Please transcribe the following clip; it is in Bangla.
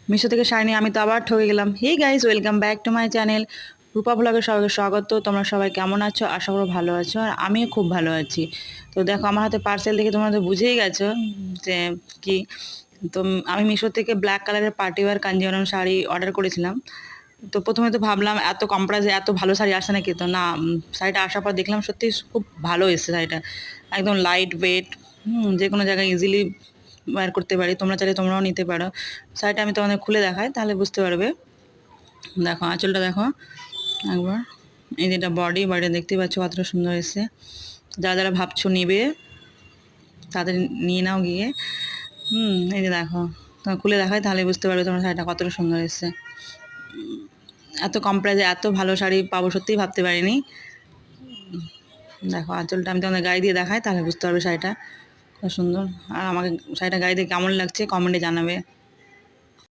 মিশো থেকে শাড়ি নিয়ে আমি তো আবার ঠকে গেলাম। Hey guys, welcome back to my channel Rupa ব্লগে সবাইকে স্বাগত। তোমরা সবাই কেমন আছো? আশা করো ভালো আছো, আর আমিও খুব ভালো আছি। তো দেখো আমার হাতে পার্সেল দেখে তোমরা তো বুঝেই গেছো যে কি। তো আমি মিশো থেকে ব্ল্যাক কালারের party wear Kanjivaram sari order করেছিলাম। তো প্রথমে তো ভাবলাম এত কম প্রাইসে এত ভালো শাড়ি আসে নাকি, তো না, শাড়িটা আসার পর দেখলাম সত্যি খুব ভালো এসেছে শাড়িটা। একদম লাইট ওয়েট, যে কোনো জায়গায় ইজিলি ওয়্যার করতে পারি। তোমরা চাইলে তোমরাও নিতে পারো। শাড়িটা আমি তোমাদের খুলে দেখাই, তাহলে বুঝতে পারবে। দেখো আঁচলটা দেখো একবার। এই যেটা বডিটা দেখতে পাচ্ছ কতটা সুন্দর এসেছে। যারা যারা ভাবছো নিবে তাদের নিয়ে নাও গিয়ে। এই যে দেখো, তোমার খুলে দেখাই তাহলে বুঝতে পারবে তোমার শাড়িটা কতটা সুন্দর এসেছে। এত কম প্রাইসে এত ভালো শাড়ি পাবো সত্যিই ভাবতে পারিনি। দেখো আঁচলটা আমি তোমাদের গায়ে দিয়ে দেখাই, তাহলে বুঝতে পারবে শাড়িটা কত সুন্দর। আর আমাকে শাড়িটা গায়ে দিয়ে কেমন লাগছে কমেন্টে জানাবে।